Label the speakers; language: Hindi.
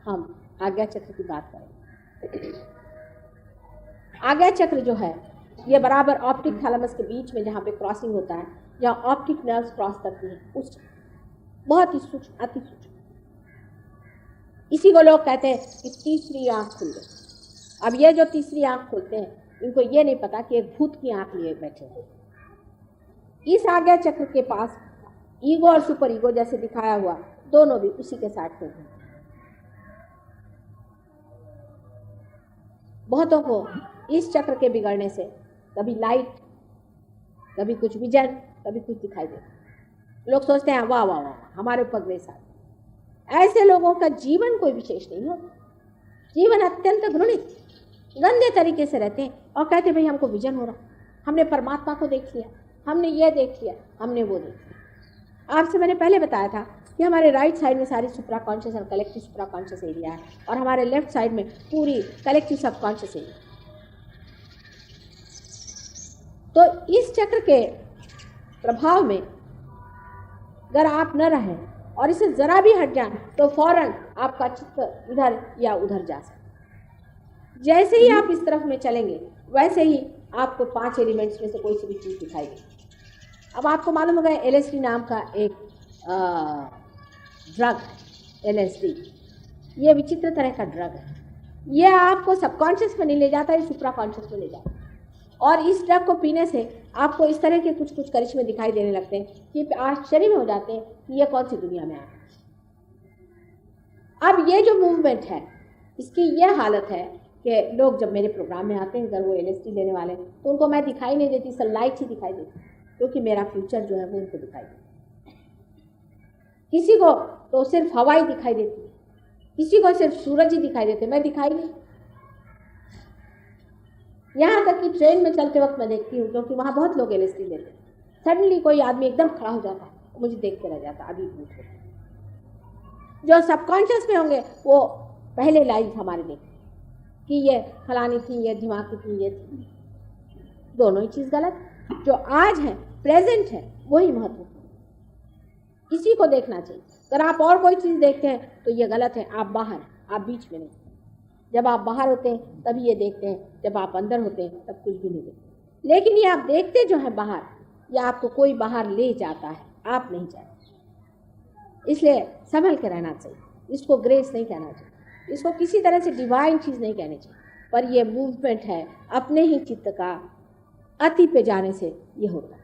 Speaker 1: हम आज्ञा चक्र की बात करें। आज्ञा चक्र जो है ये बराबर ऑप्टिक थैलेमस के बीच में जहाँ पे क्रॉसिंग होता है, जहाँ ऑप्टिक नर्व्स क्रॉस करती हैं, उस बहुत ही सूक्ष्म, अति सूक्ष्म, इसी को लोग कहते हैं कि तीसरी आंख खुल गई। अब ये जो तीसरी आंख खोलते हैं इनको ये नहीं पता कि एक भूत की आंख लिए बैठे हैं। इस आज्ञा चक्र के पास ईगो और सुपर ईगो जैसे दिखाया हुआ दोनों भी उसी के साथ होते हैं। बहुतों को इस चक्र के बिगड़ने से कभी लाइट, कभी कुछ विजन, कभी कुछ दिखाई देता। लोग सोचते हैं वाह वाह वाह हमारे ऊपर ग्रेस आता। ऐसे लोगों का जीवन कोई विशेष नहीं होता, जीवन अत्यंत घृणित, गंदे तरीके से रहते हैं और कहते हैं भाई हमको विजन हो रहा, हमने परमात्मा को देख लिया, हमने ये देख लिया, हमने वो देख लिया। आपसे मैंने पहले बताया था कि हमारे राइट साइड में सारी सुप्रा कॉन्शियस और कलेक्टिव सुप्रा कॉन्शियस एरिया है और हमारे लेफ्ट साइड में पूरी कलेक्टिव सब कॉन्शियस एरिया। तो इस चक्र के प्रभाव में अगर आप न रहें और इसे जरा भी हट जाए तो फौरन आपका चित्त इधर या उधर जा सकता। जैसे ही आप इस तरफ में चलेंगे वैसे ही आपको 5 एलिमेंट्स में से कोई सी भी चीज़ दिखाई देगी। अब आपको मालूम होगा LSD नाम का एक ड्रग है, LSD, ये विचित्र तरह का ड्रग है। ये आपको सबकॉन्शियस में नहीं ले जाता, ये सुप्रा कॉन्शियस में ले जाता है। और इस ड्रग को पीने से आपको इस तरह के कुछ कुछ करिश्मे दिखाई देने लगते हैं कि आश्चर्य में हो जाते हैं कि ये कौन सी दुनिया में आ गए। अब ये जो मूवमेंट है इसकी ये हालत है कि लोग जब मेरे प्रोग्राम में आते हैं, अगर वो LSD लेने वाले तो उनको मैं दिखाई नहीं देती, सनलाइट ही दिखाई देती, क्योंकि मेरा फ्यूचर जो है वो उनको दिखाई देता। किसी को तो सिर्फ हवा ही दिखाई देती है, किसी को सिर्फ सूरज ही दिखाई देते, मैं दिखाई नहीं। यहाँ तक कि ट्रेन में चलते वक्त मैं देखती हूँ, क्योंकि वहाँ बहुत लोग LSD लेते हैं, सडनली कोई आदमी एकदम खड़ा हो जाता है, मुझे देख के रह जाता, अभी भूत होता है। जो सबकॉन्शियस में होंगे वो पहले लाइव हमारे देखते कि ये फलानी थी, ये दिमाग की थी, ये थी। दोनों ही चीज़ गलत। जो आज है, प्रेजेंट है, वही महत्वपूर्ण, इसी को देखना चाहिए। अगर आप और कोई चीज़ देखते हैं तो ये गलत है, आप बाहर, आप बीच में नहीं। जब आप बाहर होते हैं तभी ये देखते हैं, जब आप अंदर होते हैं तब कुछ भी नहीं देखते। लेकिन ये आप देखते जो है बाहर, ये आपको कोई बाहर ले जाता है, आप नहीं जाते। इसलिए संभल के रहना चाहिए। इसको ग्रेस नहीं कहना चाहिए, इसको किसी तरह से डिवाइन चीज़ नहीं कहनी चाहिए, पर यह मूवमेंट है अपने ही चित्त का अति पे जाने से ये होता है।